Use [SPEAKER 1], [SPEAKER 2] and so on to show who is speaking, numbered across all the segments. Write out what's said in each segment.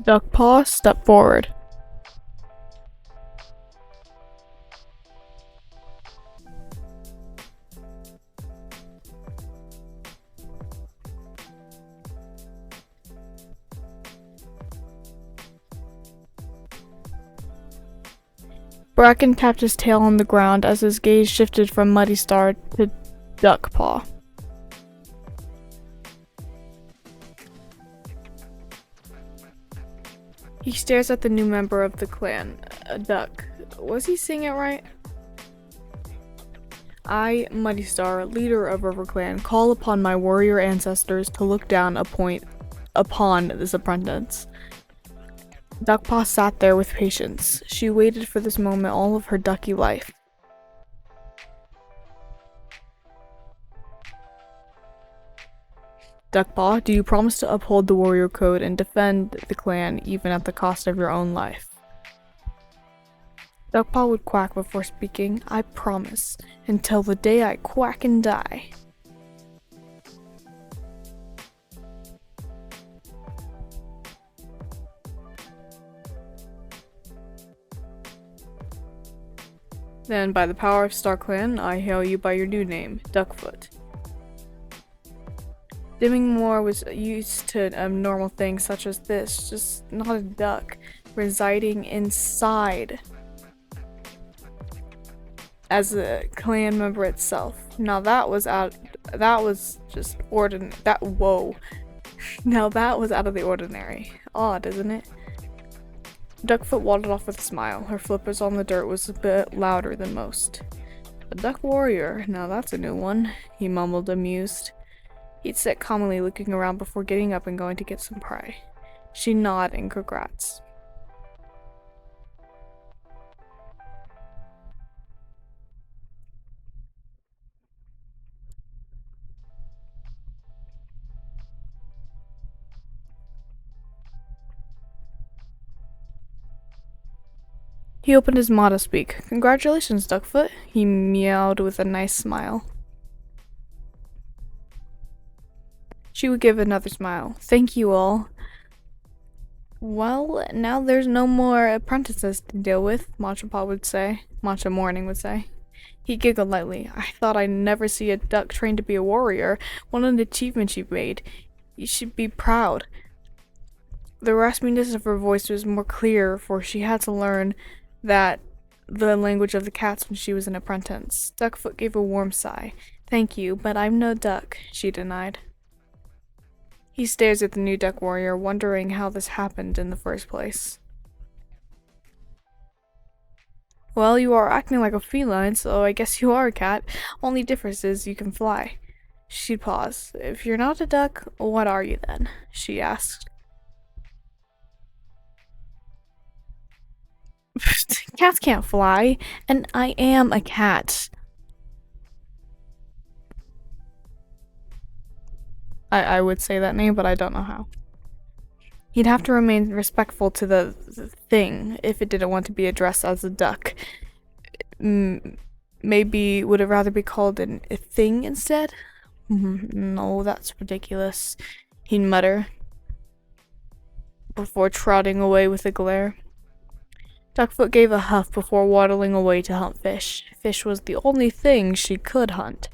[SPEAKER 1] Duckpaw, step forward. Bracken tapped his tail on the ground as his gaze shifted from Muddy Star to Duckpaw. He stares at the new member of the clan, a duck. Was he saying it right? I, Muddy Star, leader of RiverClan, call upon my warrior ancestors to look down upon this apprentice. Duckpaw sat there with patience. She waited for this moment all of her ducky life. Duckpaw, do you promise to uphold the warrior code and defend the clan even at the cost of your own life? Duckpaw would quack before speaking. I promise, until the day I quack and die. Then, by the power of StarClan, I hail you by your new name, Duckfoot. Dimmingmore was used to normal things such as this, just not a duck, residing inside as a clan member itself. Now that was just ordinary. Now that was out of the ordinary. Odd, isn't it? Duckfoot waddled off with a smile. Her flippers on the dirt was a bit louder than most. A duck warrior, now that's a new one, he mumbled, amused. He'd sit calmly looking around before getting up and going to get some prey. She nodded in congrats. He opened his maw to speak. Congratulations, Duckfoot, he meowed with a nice smile. She would give another smile. Thank you all. Well, now there's no more apprentices to deal with, Matcha Morning would say. He giggled lightly. I thought I'd never see a duck trained to be a warrior. What an achievement you've made. You should be proud. The raspiness of her voice was more clear, for she had to learn the language of the cats when she was an apprentice. Duckfoot gave a warm sigh. Thank you, but I'm no duck, she denied. He stares at the new duck warrior, wondering how this happened in the first place. Well, you are acting like a feline, so I guess you are a cat. Only difference is you can fly. She paused. If you're not a duck, what are you then? She asked. Cats can't fly, and I am a cat. I would say that name, but I don't know how. He'd have to remain respectful to the thing if it didn't want to be addressed as a duck. Maybe would it rather be called a thing instead? No, that's ridiculous, he'd mutter before trotting away with a glare. Duckfoot gave a huff before waddling away to hunt fish. Fish was the only thing she could hunt.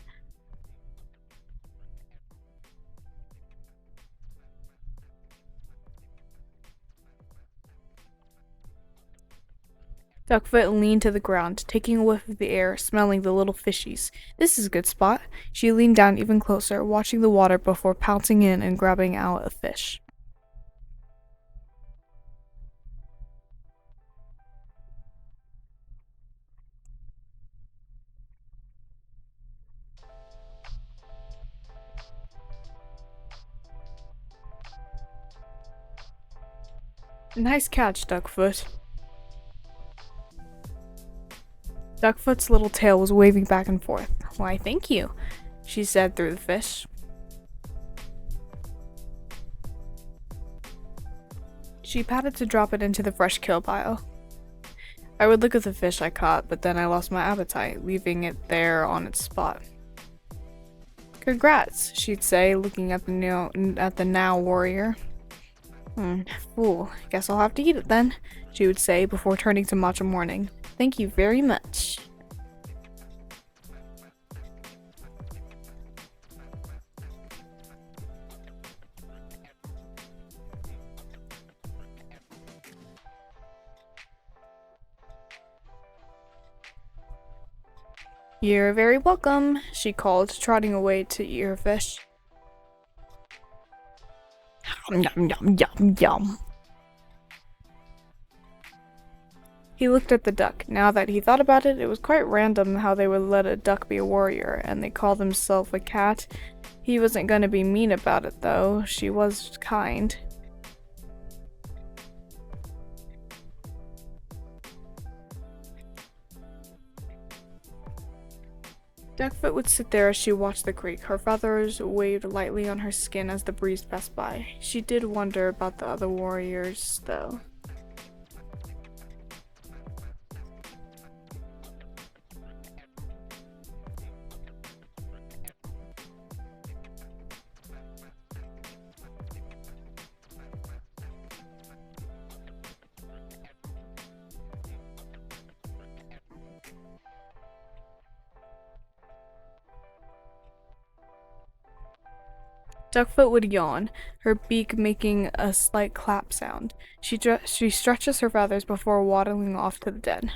[SPEAKER 1] Duckfoot leaned to the ground, taking a whiff of the air, smelling the little fishies. This is a good spot. She leaned down even closer, watching the water before pouncing in and grabbing out a fish. Nice catch, Duckfoot. Duckfoot's little tail was waving back and forth. Why, thank you, she said through the fish. She patted to drop it into the fresh kill pile. I would look at the fish I caught, but then I lost my appetite, leaving it there on its spot. Congrats, she'd say, looking at the now warrior. Fool, guess I'll have to eat it then, she would say before turning to Matcha Morning. Thank you very much. You're very welcome, she called, trotting away to eat her fish. Yum, yum, yum, yum. He looked at the duck. Now that he thought about it, it was quite random how they would let a duck be a warrior, and they called himself a cat. He wasn't gonna be mean about it, though. She was kind. Duckfoot would sit there as she watched the creek. Her feathers waved lightly on her skin as the breeze passed by. She did wonder about the other warriors, though. Duckfoot would yawn, her beak making a slight clap sound. She stretches her feathers before waddling off to the den.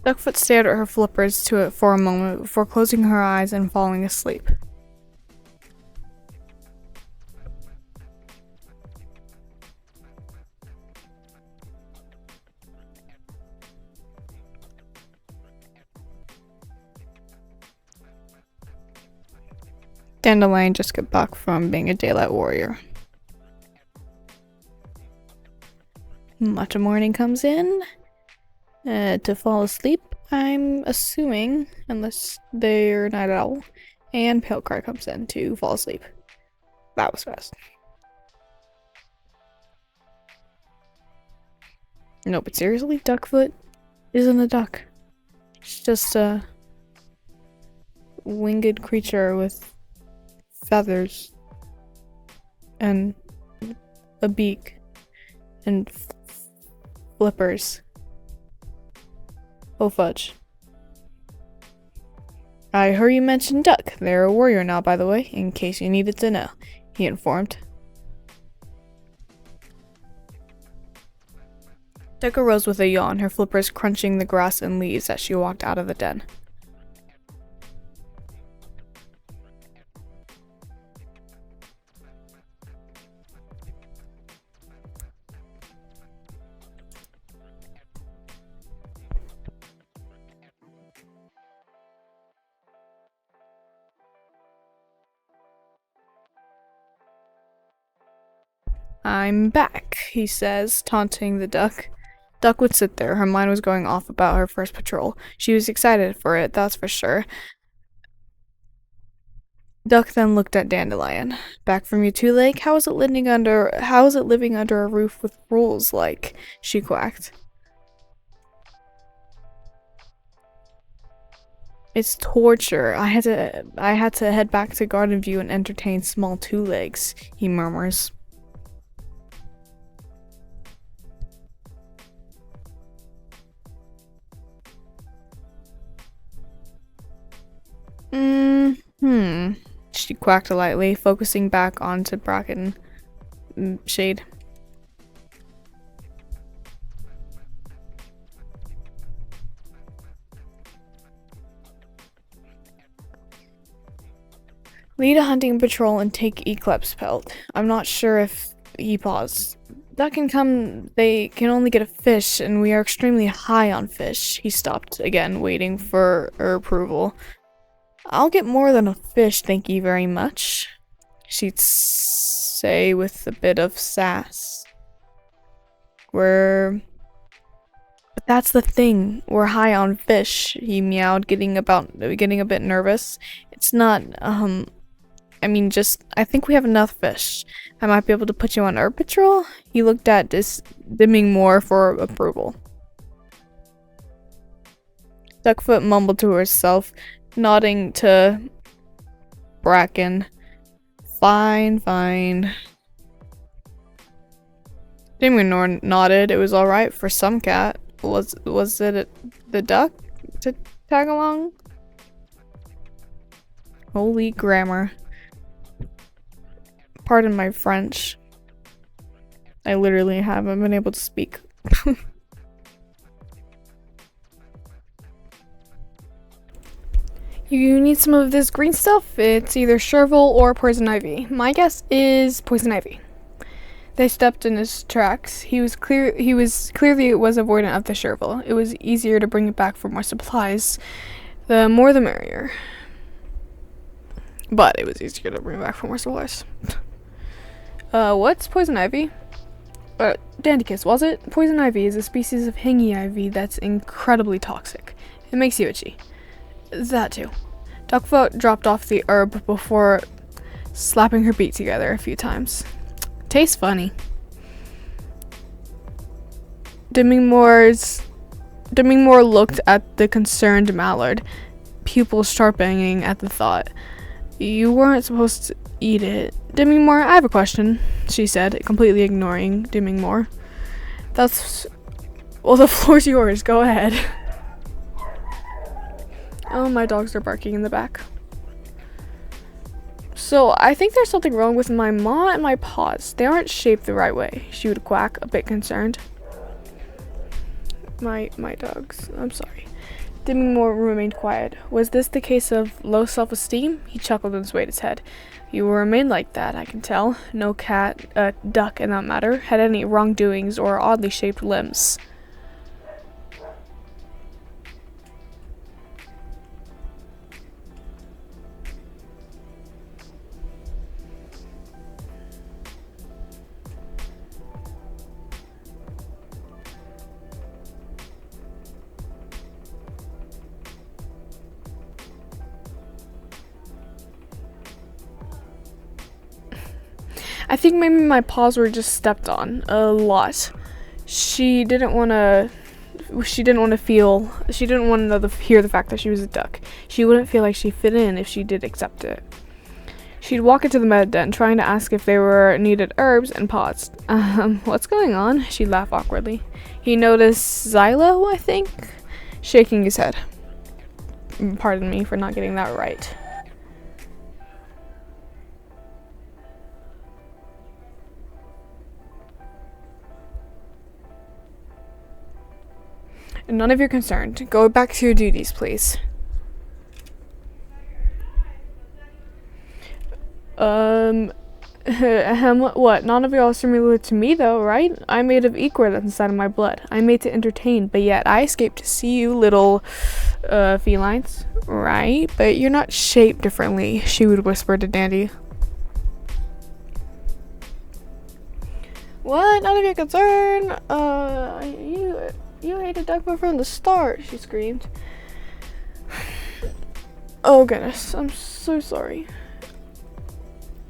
[SPEAKER 1] Duckfoot stared at her flippers for a moment before closing her eyes and falling asleep. Dandelion just got back from being a daylight warrior. Matcha Morning comes in to fall asleep, I'm assuming, unless they're night owl, and Pale Cry comes in to fall asleep. That was fast. No, but seriously, Duckfoot isn't a duck. It's just a winged creature with feathers and a beak and flippers. Oh fudge. I heard you mention duck. They're a warrior now, by the way, in case you needed to know, he informed. Duck arose with a yawn, her flippers crunching the grass and leaves as she walked out of the den. I'm back, he says, taunting the duck. Duck would sit there. Her mind was going off about her first patrol. She was excited for it, that's for sure. Duck then looked at Dandelion. Back from your two-leg? How is it living under a roof with rules like? She quacked. It's torture. I had to head back to Garden View and entertain small two-legs, he murmurs. She quacked lightly, focusing back onto Bracken shade. Lead a hunting patrol and take Eclipse Pelt. I'm not sure if he paused. They can only get a fish, and we are extremely high on fish. He stopped again, waiting for her approval. I'll get more than a fish, thank you very much, she'd say with a bit of sass. But that's the thing. We're high on fish. He meowed, getting a bit nervous. It's not. I think we have enough fish. I might be able to put you on herb patrol. He looked at this dimming more for approval. Duckfoot mumbled to herself, nodding to Bracken. Fine. Dimmy nodded. It was alright for some cat. Was it the duck to tag along? Holy grammar. Pardon my French. I literally haven't been able to speak. You need some of this green stuff. It's either chervil or poison ivy. My guess is poison ivy. They stepped in his tracks. He was clearly avoidant of the chervil. It was easier to bring it back for more supplies. The more the merrier. But it was easier to bring it back for more supplies. What's poison ivy? Dandykiss, was it? Poison ivy is a species of hangy ivy that's incredibly toxic. It makes you itchy. That too. Duckfoot dropped off the herb before slapping her beak together a few times. Tastes funny. Dimmingmore looked at the concerned mallard, pupils sharpening at the thought. You weren't supposed to eat it. Dimmingmore, I have a question, she said, completely ignoring Dimmingmore. Well, the floor's yours. Go ahead. Oh, my dogs are barking in the back. So, I think there's something wrong with my maw and my paws. They aren't shaped the right way, she would quack, a bit concerned. My dogs. I'm sorry. Dimmingmore remained quiet. Was this the case of low self-esteem? He chuckled and swayed his head. You will remain like that, I can tell. No duck in that matter, had any wrongdoings or oddly shaped limbs. I think maybe my paws were just stepped on a lot. She didn't want to hear the fact that she was a duck. She wouldn't feel like she fit in if she did accept it. She'd walk into the med den, trying to ask if there were needed herbs, and paused. What's going on? She'd laugh awkwardly. He noticed Xylo, I think, shaking his head. Pardon me for not getting that right. None of your concern. Go back to your duties, please. What? None of y'all are similar to me, though, right? I'm made of ichor that's inside of my blood. I'm made to entertain, but yet I escaped to see you, little, felines. Right? But you're not shaped differently, she would whisper to Dandy. What? None of your concern? You hated Duckfoot from the start, she screamed. Oh goodness, I'm so sorry.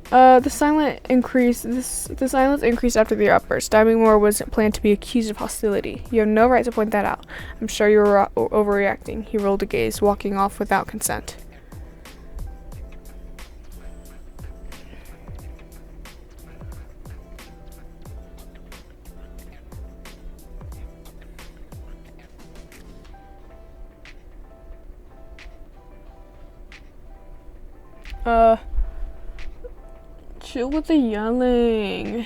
[SPEAKER 1] The silence increased after the outburst. Dimmingmore was planned to be accused of hostility. You have no right to point that out. I'm sure you were overreacting. He rolled a gaze, walking off without consent. Chill with the yelling.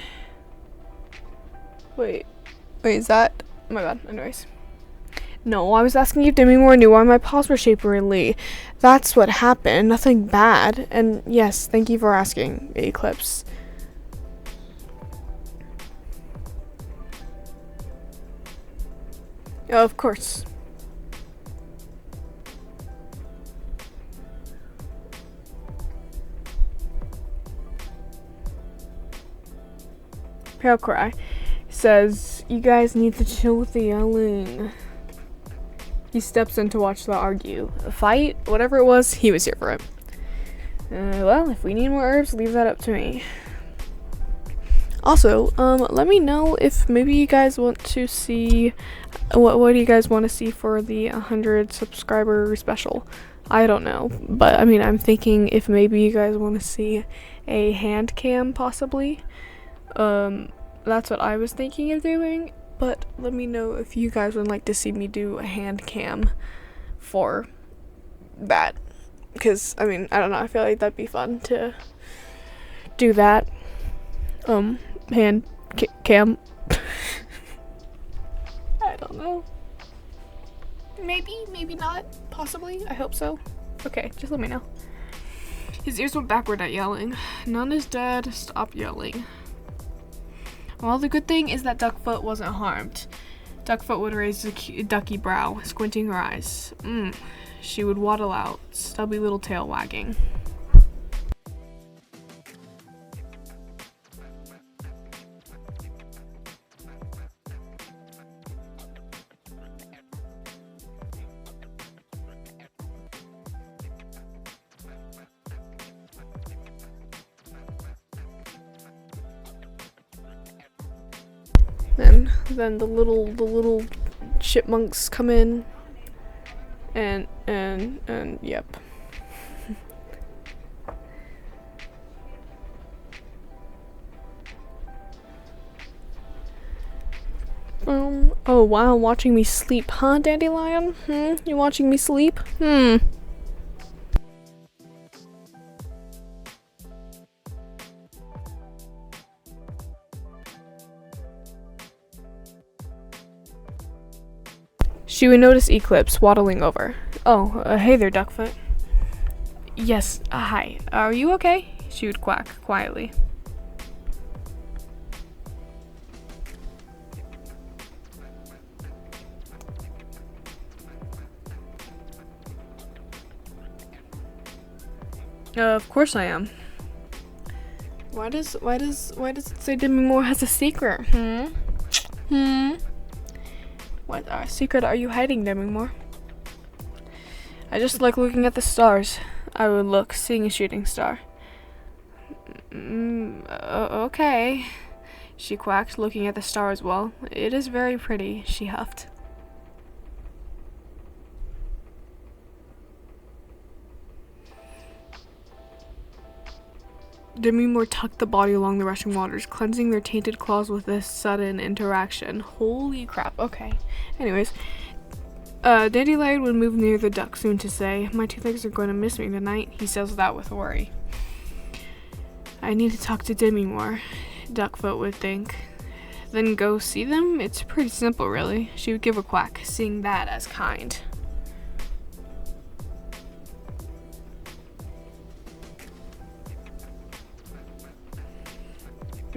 [SPEAKER 1] Wait, is that? Oh my god, anyways. No, I was asking if Dimmingmore knew why my paws were shaped weirdly. That's what happened, nothing bad. And yes, thank you for asking, Eclipse. Of course. Pale cry. says, "You guys need to chill with the yelling." He steps in to watch them argue. A fight, whatever it was, he was here for it. Well, if we need more herbs, leave that up to me. Also, let me know if maybe you guys want to see, what do you guys want to see for the 100 subscriber special? I don't know, but I mean, I'm thinking if maybe you guys want to see a hand cam possibly. That's what I was thinking of doing, but let me know if you guys would like to see me do a hand cam for that. Because, I mean, I don't know, I feel like that'd be fun to do that. Hand cam. I don't know. Maybe not. Possibly. I hope so. Okay, just let me know. His ears went backward at yelling. None is dead. Stop yelling. Well, the good thing is that Duckfoot wasn't harmed. Duckfoot would raise a ducky brow, squinting her eyes. She would waddle out, stubby little tail wagging. Then the little chipmunks come in, and yep. Oh wow, watching me sleep, huh, Dandelion? You watching me sleep? She would notice Eclipse waddling over. Oh, hey there, Duckfoot. Yes, hi. Are you okay? She would quack quietly. Of course I am. Why does it say Demi Moore has a secret? What secret are you hiding, Demi Moore? I just like looking at the stars. I would look, seeing a shooting star. Okay. She quacked, looking at the star as well. It is very pretty, she huffed. Demi Moore tucked the body along the rushing waters, cleansing their tainted claws with this sudden interaction. Holy crap, okay. Anyways, Dandelion would move near the duck soon to say, "My two legs are going to miss me tonight." He says that with worry. "I need to talk to Demi Moore," Duckfoot would think. "Then go see them? It's pretty simple, really." She would give a quack, seeing that as kind.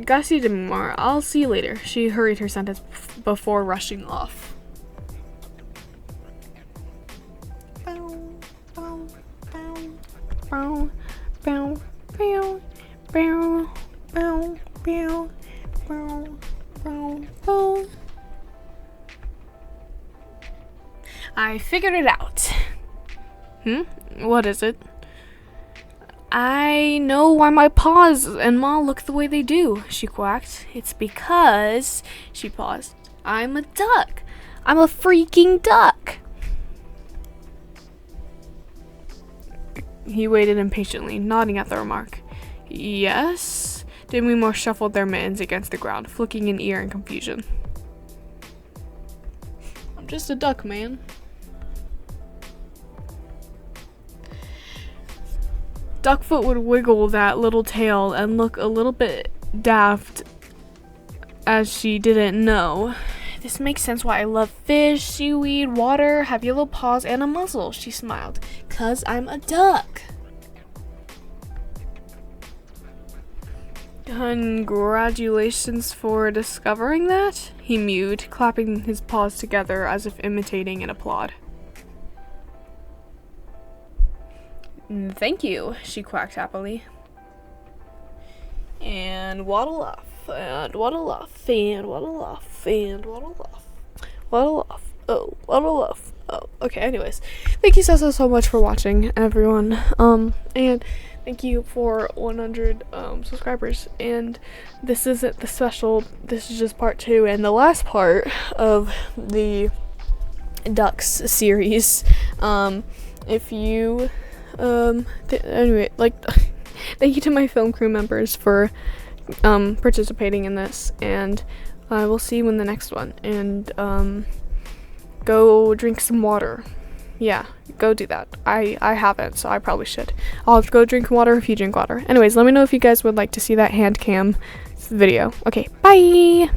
[SPEAKER 1] "Gotta see Demi Moore. I'll see you later." She hurried her sentence before rushing off. I figured it out. What is it? I know why my paws and maw look the way they do, she quacked. It's because, she paused, I'm a duck. I'm a freaking duck. He waited impatiently, nodding at the remark. Yes? Demi Moore shuffled their mittens against the ground, flicking an ear in confusion. I'm just a duck, man. Duckfoot would wiggle that little tail and look a little bit daft as she didn't know. This makes sense why I love fish, seaweed, water, have yellow paws, and a muzzle, she smiled. 'Cause I'm a duck. Congratulations for discovering that, he mewed, clapping his paws together as if imitating an applaud. Thank you, she quacked happily. And waddle off.
[SPEAKER 2] and what a laugh, and what a laugh, and what a laugh. What a laugh. Oh, what a laugh. Oh, okay, anyways. Thank you so much for watching, everyone. And thank you for 100 subscribers. And this isn't the special, this is just part 2 and the last part of the Ducks series. If you anyway, like thank you to my film crew members for participating in this, and I will see you in the next one. And go drink some water. Yeah, go do that. I haven't, so I probably should. I'll have to go drink water if you drink water. Anyways, let me know if you guys would like to see that hand cam video. Okay, bye!